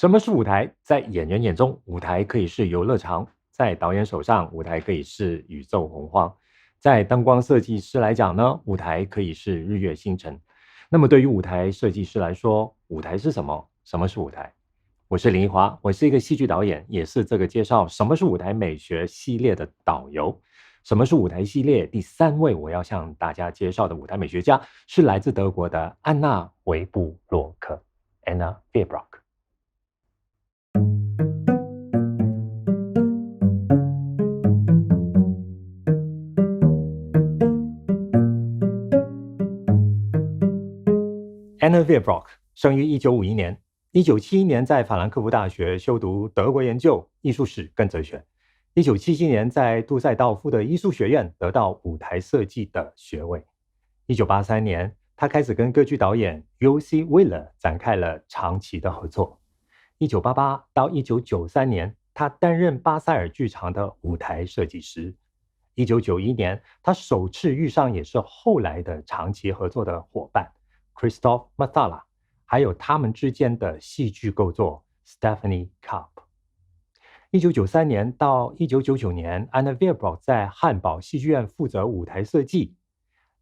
什么是舞台？在演员眼中，舞台可以是游乐场；在导演手上，舞台可以是宇宙洪荒；在灯光设计师来讲呢，舞台可以是日月星辰。那么，对于舞台设计师来说，舞台是什么？什么是舞台？我是林奕华，我是一个戏剧导演，也是这个介绍什么是舞台美学系列的导游。什么是舞台系列？第三位我要向大家介绍的舞台美学家是来自德国的安娜·维布洛克 （Anna Werbrock）。Anna Werbrock 生于1951年，1971年在法兰克福大学修读德国研究、艺术史跟哲学。1977年在杜塞道夫的艺术学院得到舞台设计的学位。1983年，他开始跟歌剧导演 U.C. Wheeler 展开了长期的合作。1988到1993年，他担任巴塞尔剧场的舞台设计师。1991年，他首次遇上也是后来的长期合作的伙伴 Christoph Matthala， 还有他们之间的戏剧构作 Stephanie Karp。1993年到1999年 Anna Werbrock 在汉堡戏剧院负责舞台设计。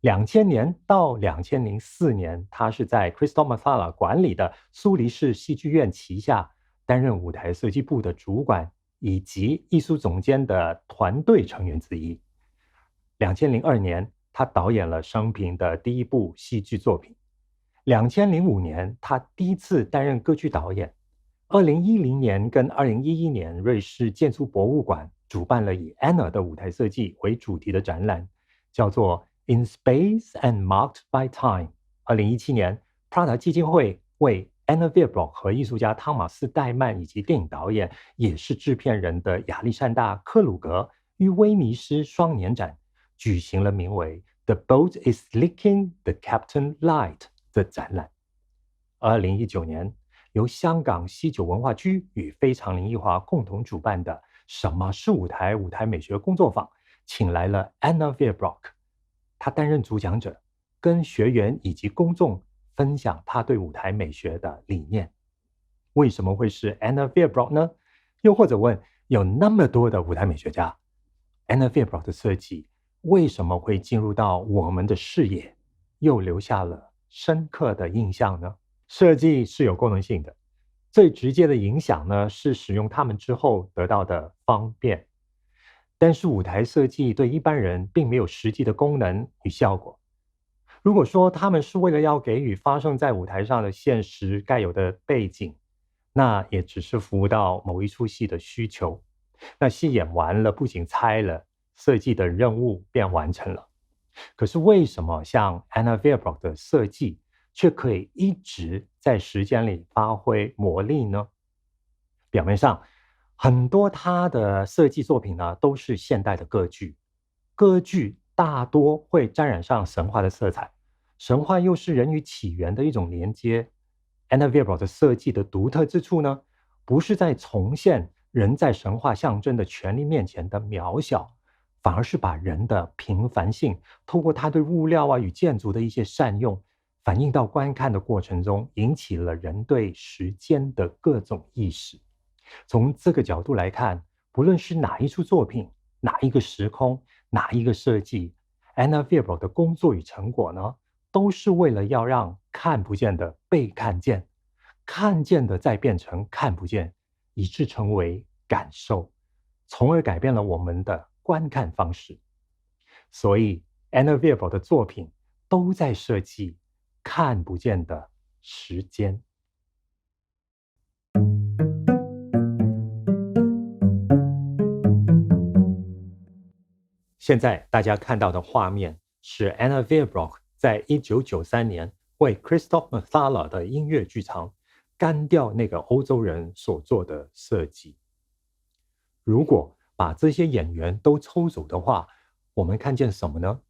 2000年到2004年，他是在 Christoph Matthala 管理的苏黎世戏剧院旗下担任舞台设计部的主管以及艺术总监的团队成员之一。2002年，他导演了生平的第一部戏剧作品。2005年，他第一次担任歌剧导演。2010年跟2011年，瑞士建筑博物馆主办了以 Anna 的舞台设计为主题的展览，叫做 In Space and Marked by Time。2017年，Prada 基金会为 Anna Werbrock 和艺术家汤马斯·戴曼以及电影导演也是制片人的亚历山大·克鲁格与威尼斯双年展举行了名为 The Boat is Leaking, the Captain Lied 的展览。2019年，由香港西九文化区与非常林奕华共同主办的什么是舞台舞台美学工作坊，请来了 Anna Werbrock， 她担任主讲者，跟学员以及公众分享她对舞台美学的理念。为什么会是 Anna Werbrock 呢？又或者问，有那么多的舞台美学家， Anna Werbrock 的设计为什么会进入到我们的视野，又留下了深刻的印象呢？设计是有功能性的，最直接的影响呢是使用它们之后得到的方便。但是舞台设计对一般人并没有实际的功能与效果。如果说他们是为了要给予发生在舞台上的现实该有的背景，那也只是服务到某一出戏的需求。那戏演完了，不仅拆了，设计的任务便完成了。可是为什么像 Anna Werbrock 的设计却可以一直在时间里发挥魔力呢？表面上，很多他的设计作品呢都是现代的歌剧，歌剧大多会沾染上神话的色彩，神话又是人与起源的一种连接。Anna Werbrock 的设计的独特之处呢，不是在重现人在神话象征的权力面前的渺小，反而是把人的平凡性透过他对物料与建筑的一些善用，反映到观看的过程中，引起了人对时间的各种意识。从这个角度来看，不论是哪一出作品，哪一个时空，哪一个设计， Anna Werbrock 的工作与成果呢，都是为了要让看不见的被看见，看见的再变成看不见，以致成为感受，从而改变了我们的观看方式。所以 Anna Werbrock 的作品都在设计看不见的时间。现在大家看到的画面是 Anna Werbrock 在1993年为 Christoph Matthala 的音乐剧场干掉那个欧洲人所做的设计。如果把这些演员都抽走的话，我们看见什么呢？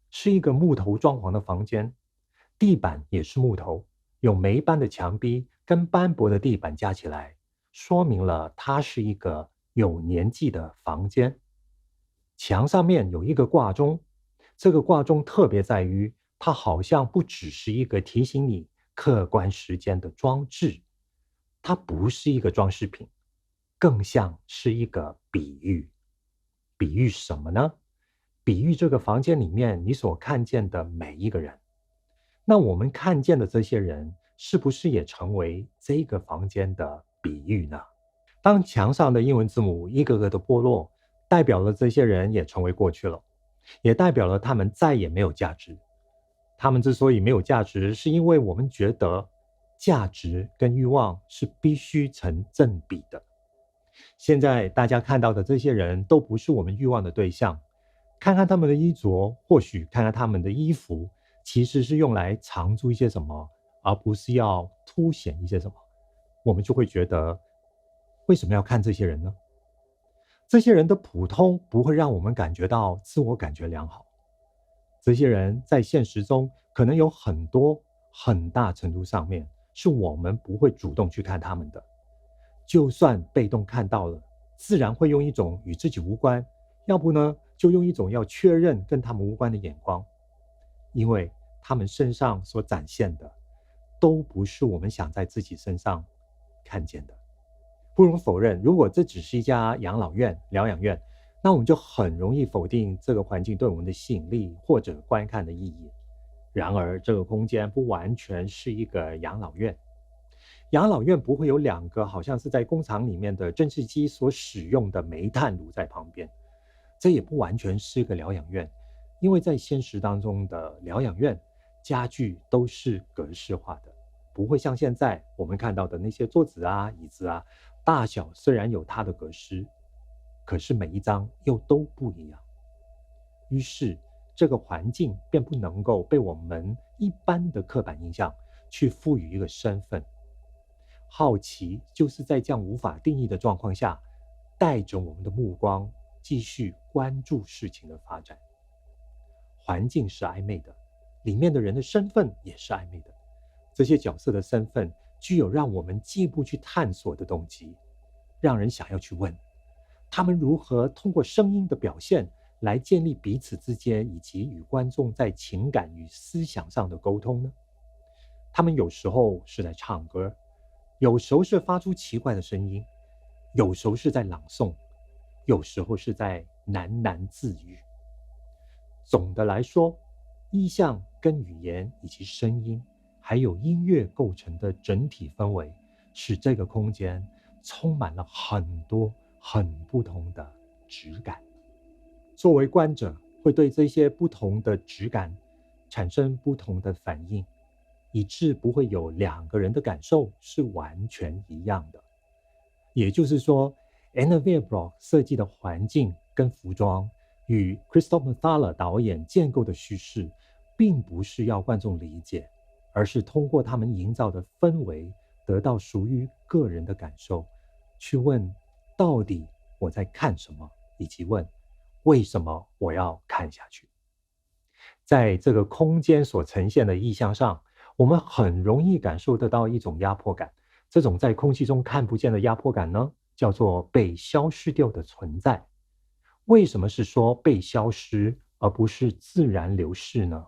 是一个木头装潢的房间，地板也是木头，有霉斑的墙壁跟斑驳的地板加起来，说明了它是一个有年纪的房间。墙上面有一个挂钟，这个挂钟特别在于，它好像不只是一个提醒你客观时间的装置，它不是一个装饰品，更像是一个比喻。比喻什么呢？比喻这个房间里面你所看见的每一个人。那我们看见的这些人，是不是也成为这个房间的比喻呢？当墙上的英文字母一个个的剥落，代表了这些人也成为过去了，也代表了他们再也没有价值。他们之所以没有价值，是因为我们觉得价值跟欲望是必须成正比的。现在大家看到的这些人都不是我们欲望的对象，看看他们的衣着，或许看看他们的衣服，其实是用来藏住一些什么，而不是要凸显一些什么。我们就会觉得，为什么要看这些人呢？这些人的普通不会让我们感觉到自我感觉良好。这些人在现实中可能有很大程度上面是我们不会主动去看他们的，就算被动看到了，自然会用一种与自己无关，要不呢就用一种要确认跟他们无关的眼光，因为他们身上所展现的都不是我们想在自己身上看见的。不容否认，如果这只是一家养老院、疗养院，那我们就很容易否定这个环境对我们的吸引力或者观看的意义。然而，这个空间不完全是一个养老院。养老院不会有两个好像是在工厂里面的蒸汽机所使用的煤炭炉在旁边。这也不完全是一个疗养院，因为在现实当中的疗养院，家具都是格式化的，不会像现在我们看到的那些桌子啊、椅子啊，大小虽然有它的格式，可是每一张又都不一样。于是这个环境便不能够被我们一般的刻板印象去赋予一个身份。好奇就是在这样无法定义的状况下，带着我们的目光继续关注事情的发展。环境是暧昧的，里面的人的身份也是暧昧的。这些角色的身份具有让我们进一步去探索的动机，让人想要去问，他们如何通过声音的表现来建立彼此之间以及与观众在情感与思想上的沟通呢？他们有时候是在唱歌，有时候是发出奇怪的声音，有时候是在朗诵，有时候是在喃喃自语。总的来说，意象跟语言以及声音还有音乐构成的整体氛围，使这个空间充满了很多很不同的质感。作为观者，会对这些不同的质感产生不同的反应，以致不会有两个人的感受是完全一样的。也就是说， Anna Werbrock 设计的环境跟服装与 Christoph Methala 导演建构的叙事，并不是要观众理解，而是通过他们营造的氛围，得到属于个人的感受，去问到底我在看什么，以及问为什么我要看下去。在这个空间所呈现的意象上，我们很容易感受得到一种压迫感。这种在空气中看不见的压迫感呢，叫做被消失掉的存在。为什么是说被消失，而不是自然流逝呢？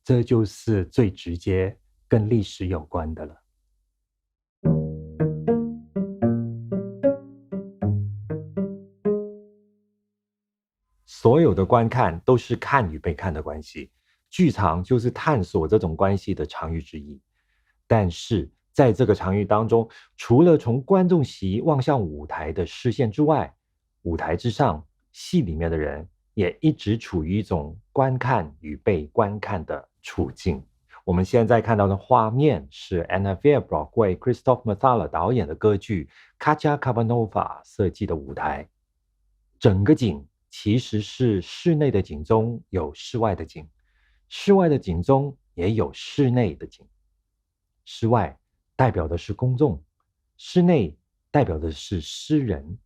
这就是最直接跟历史有关的了。所有的观看都是看与被看的关系，剧场就是探索这种关系的场域之一。但是在这个场域当中，除了从观众席望向舞台的视线之外，舞台之上，戏里面的人也一直处于一种观看与被观看的处境。我们现在看到的画面是 Anna Werbrock 为 Christoph Methala 导演的歌剧 Katja Kavanova 设计的舞台。整个景其实是室内的景中有室外的景，室外的景中也有室内的景。室外代表的是公众，室内代表的是诗人。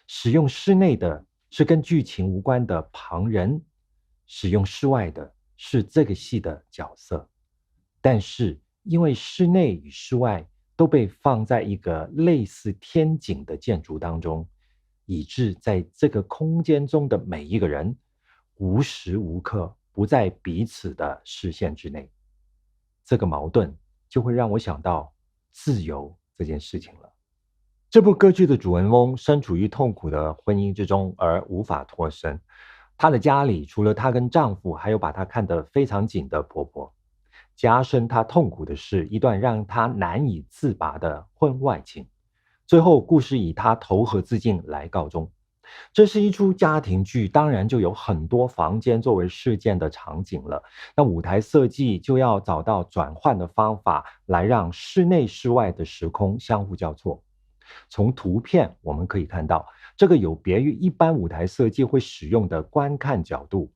使用室内的是跟剧情无关的旁人，使用室外的是这个戏的角色。但是因为室内与室外都被放在一个类似天井的建筑当中，以致在这个空间中的每一个人无时无刻不在彼此的视线之内。这个矛盾就会让我想到自由这件事情了。这部歌剧的主人翁身处于痛苦的婚姻之中而无法脱身，她的家里除了她跟丈夫，还有把她看得非常紧的婆婆。加深她痛苦的是一段让她难以自拔的婚外情。最后故事以她投河自尽来告终。这是一出家庭剧，当然就有很多房间作为事件的场景了。那舞台设计就要找到转换的方法，来让室内室外的时空相互交错。从图片我们可以看到，这个有别于一般舞台设计会使用的观看角度，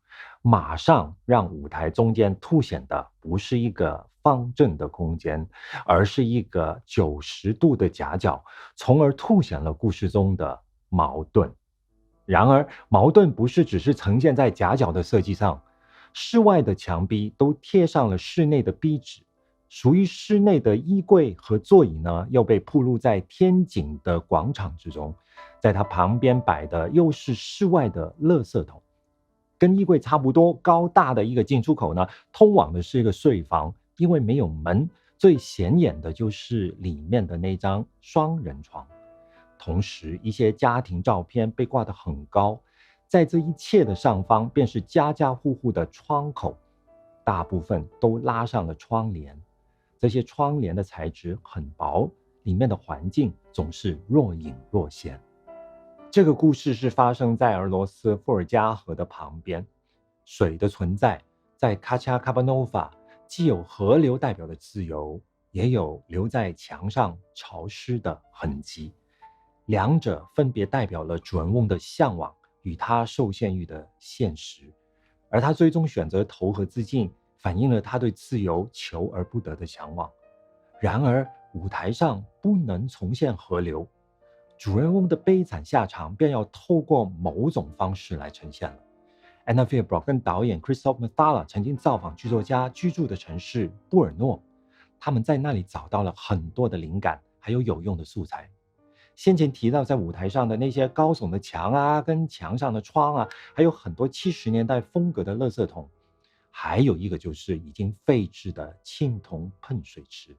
马上让舞台中间凸显的不是一个方正的空间，而是一个90度的夹角，从而凸显了故事中的矛盾。然而，矛盾不是只是呈现在夹角的设计上，室外的墙壁都贴上了室内的壁纸，属于室内的衣柜和座椅呢，又被暴露在天井的广场之中，在它旁边摆的又是室外的垃圾桶。跟衣柜差不多高大的一个进出口呢，通往的是一个睡房，因为没有门，最显眼的就是里面的那张双人床。同时，一些家庭照片被挂得很高，在这一切的上方便是家家户户的窗口，大部分都拉上了窗帘。这些窗帘的材质很薄，里面的环境总是若隐若现。这个故事是发生在俄罗斯伏尔加河的旁边，水的存在在卡恰卡巴诺瓦既有河流代表的自由，也有留在墙上潮湿的痕迹。两者分别代表了主人翁的向往与他受限于的现实，而他最终选择投河自尽，反映了他对自由求而不得的向往。然而舞台上不能重现河流，主人翁的悲惨下场便要透过某种方式来呈现了。Anna Fierbrock 跟导演 Christoph Methala 曾经造访剧作家居住的城市布尔诺，他们在那里找到了很多的灵感，还有有用的素材。先前提到在舞台上的那些高耸的墙啊，跟墙上的窗啊，还有很多70年代风格的垃圾桶，还有一个就是已经废置的青铜喷水池。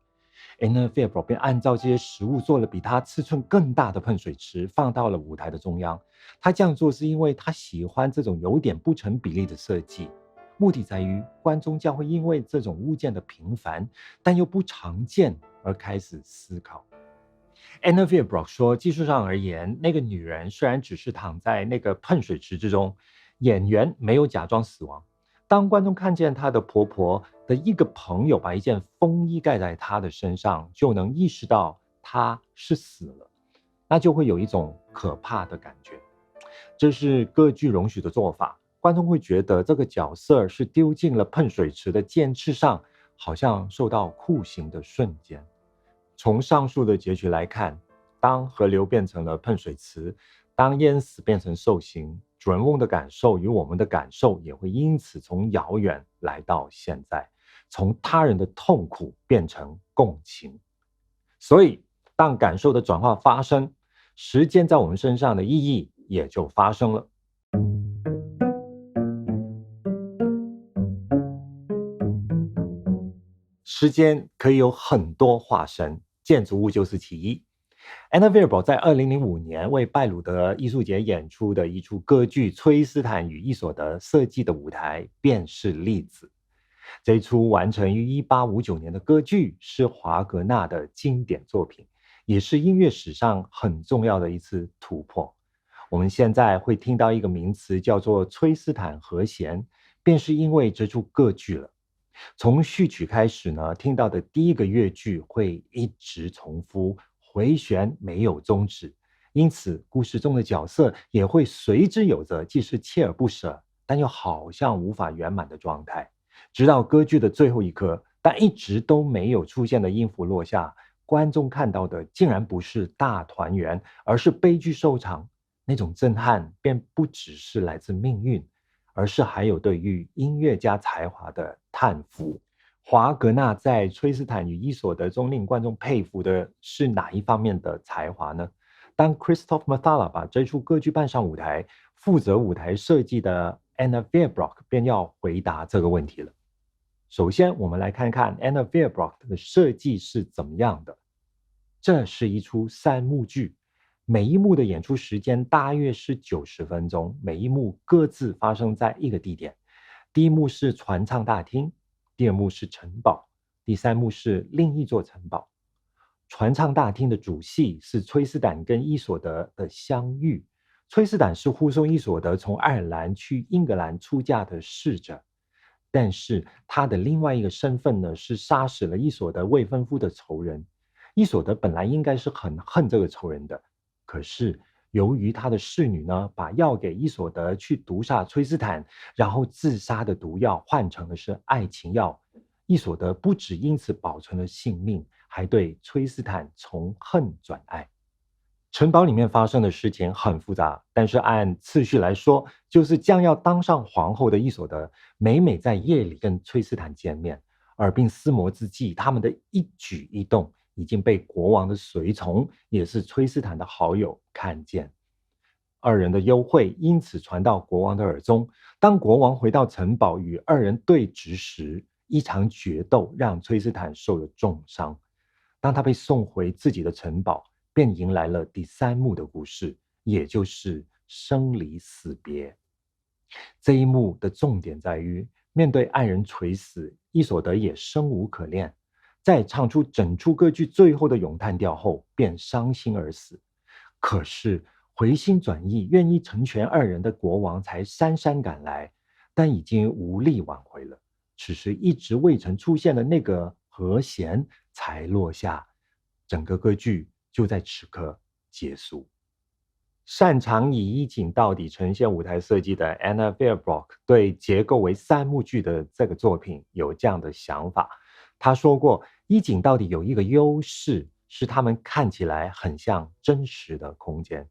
Anna Fierbrock 便按照这些实物做了比它尺寸更大的喷水池，放到了舞台的中央。他这样做是因为他喜欢这种有点不成比例的设计，目的在于观众将会因为这种物件的平凡但又不常见而开始思考。Anna Fierbrock 说，技术上而言，那个女人虽然只是躺在那个喷水池之中，演员没有假装死亡。当观众看见她的婆婆的一个朋友把一件风衣盖在她的身上，就能意识到她是死了，那就会有一种可怕的感觉。这是歌剧容许的做法，观众会觉得这个角色是丢进了喷水池的剑翅上，好像受到酷刑的瞬间。从上述的结局来看，当河流变成了喷水池，当淹死变成受刑，主人翁的感受与我们的感受也会因此从遥远来到现在，从他人的痛苦变成共情。所以当感受的转化发生，时间在我们身上的意义也就发生了。时间可以有很多化身，建筑物就是其一。Anna Fierbrock 在2005年为拜鲁德艺术节演出的一出歌剧《崔伊斯坦与伊索德》设计的舞台便是例子。这一出完成于1859年的歌剧是华格纳的经典作品，也是音乐史上很重要的一次突破。我们现在会听到一个名词叫做崔斯坦和弦，便是因为这出歌剧了。从序曲开始呢，听到的第一个乐句会一直重复，回旋没有终止，因此故事中的角色也会随之有着既是锲而不舍，但又好像无法圆满的状态。直到歌剧的最后一刻，但一直都没有出现的音符落下，观众看到的竟然不是大团圆，而是悲剧收场。那种震撼便不只是来自命运，而是还有对于音乐家才华的叹服。华格纳在《崔斯坦与伊索德》中令观众佩服的是哪一方面的才华呢？当 Christoph Methala 把这出歌剧搬上舞台，负责舞台设计的 Anna Fierbrock 便要回答这个问题了。首先，我们来看看 Anna Fierbrock 的设计是怎么样的。这是一出3幕剧，每一幕的演出时间大约是90分钟，每一幕各自发生在一个地点。第一幕是船舱大厅，第二幕是城堡，第三幕是另一座城堡。船舱大厅的主戏是崔斯坦跟伊索德的相遇。崔斯坦是护送伊索德从爱尔兰去英格兰出嫁的侍者，但是他的另外一个身份呢，是杀死了伊索德未婚夫的仇人。伊索德本来应该是很恨这个仇人的，可是由于他的侍女呢，把药给伊索德去毒杀崔斯坦，然后自杀的毒药换成的是爱情药，伊索德不只因此保存了性命，还对崔斯坦从恨转爱。城堡里面发生的事情很复杂，但是按次序来说，就是将要当上皇后的伊索德，每每在夜里跟崔斯坦见面，耳鬓厮磨之际，他们的一举一动已经被国王的随从，也是崔斯坦的好友看见。二人的幽会因此传到国王的耳中。当国王回到城堡与二人对峙时，一场决斗让崔斯坦受了重伤。当他被送回自己的城堡，便迎来了第3幕的故事，也就是生离死别。这一幕的重点在于，面对爱人垂死，伊索德也生无可恋，在唱出整出歌剧最后的咏叹调后，便伤心而死。可是回心转意，愿意成全二人的国王才姗姗赶来，但已经无力挽回了。此时一直未曾出现的那个和弦才落下，整个歌剧就在此刻结束。擅长以衣锦到底呈现舞台设计的 Anna Fairbrock 对结构为3幕剧的这个作品有这样的想法。他说过，衣锦到底有一个优势，是他们看起来很像真实的空间，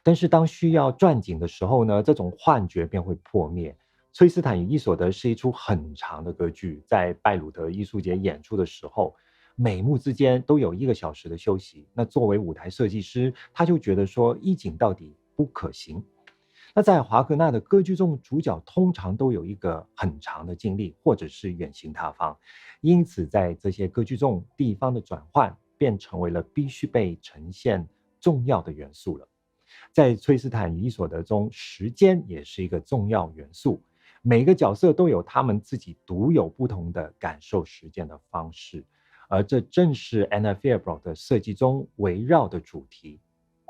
但是当需要转景的时候呢，这种幻觉便会破灭。崔斯坦与伊索德是一出很长的歌剧，在拜鲁特艺术节演出的时候，每幕之间都有1个小时的休息。那作为舞台设计师，他就觉得说衣锦到底不可行。那在华格纳的歌剧中，主角通常都有一个很长的经历，或者是远行他方，因此在这些歌剧中，地方的转换便成为了必须被呈现重要的元素了。在崔斯坦与伊索德中，时间也是一个重要元素。每个角色都有他们自己独有不同的感受时间的方式，而这正是 Anna Fairbrock 的设计中围绕的主题。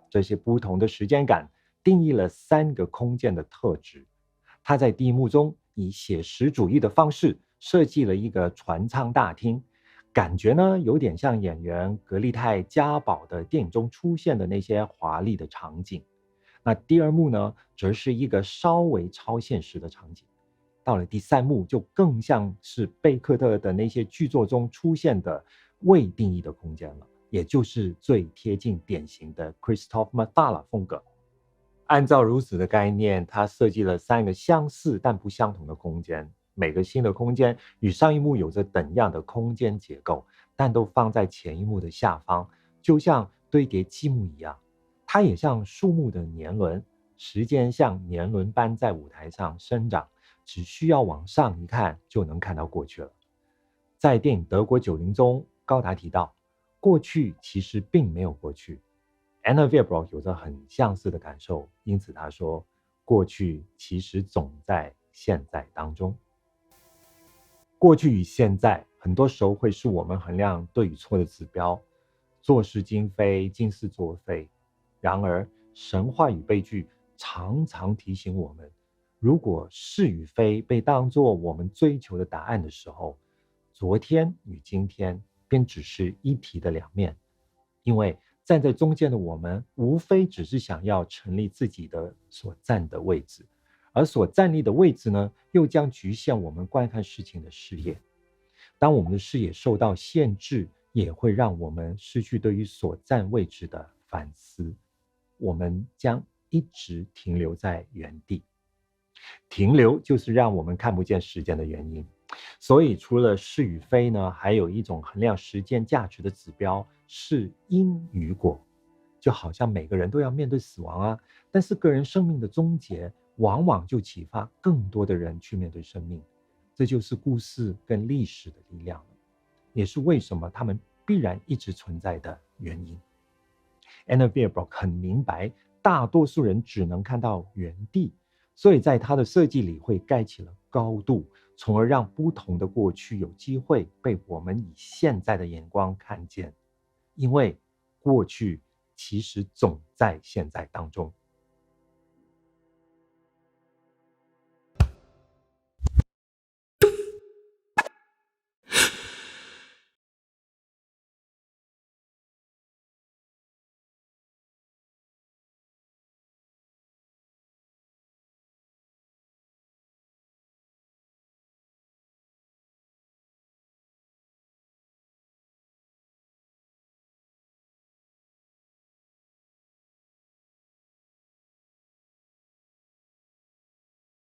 这些不同的时间感定义了3个空间的特质。他在第一幕中以写实主义的方式设计了一个船舱大厅，感觉呢有点像演员格丽泰·嘉宝的电影中出现的那些华丽的场景。那第二幕呢，则是一个稍微超现实的场景。到了第3幕，就更像是贝克特的那些剧作中出现的未定义的空间了，也就是最贴近典型的 Christoph Mattala 风格。按照如此的概念，他设计了3个相似但不相同的空间，每个新的空间与上一幕有着等样的空间结构，但都放在前一幕的下方，就像堆叠积木一样。它也像树木的年轮，时间像年轮般在舞台上生长，只需要往上一看就能看到过去了。在电影《德国90》中，高达提到，过去其实并没有过去。Anna Fairbrock 有着很相似的感受，因此他说，过去其实总在现在当中。过去与现在很多时候会是我们衡量对与错的指标，做事今非，今是作废。然而神话与悲剧常常提醒我们，如果是与非被当作我们追求的答案的时候，昨天与今天便只是一体的两面。因为站在中间的我们，无非只是想要成立自己的所站的位置，而所站立的位置呢，又将局限我们观看事情的视野。当我们的视野受到限制，也会让我们失去对于所站位置的反思，我们将一直停留在原地。停留就是让我们看不见时间的原因。所以除了是与非呢，还有一种衡量时间价值的指标是因与果。就好像每个人都要面对死亡啊，但是个人生命的终结往往就启发更多的人去面对生命。这就是故事跟历史的力量了，也是为什么他们必然一直存在的原因。Anna Beerbrock 很明白，大多数人只能看到原地，所以在他的设计里会盖起了高度，从而让不同的过去有机会被我们以现在的眼光看见。因为过去其实总在现在当中，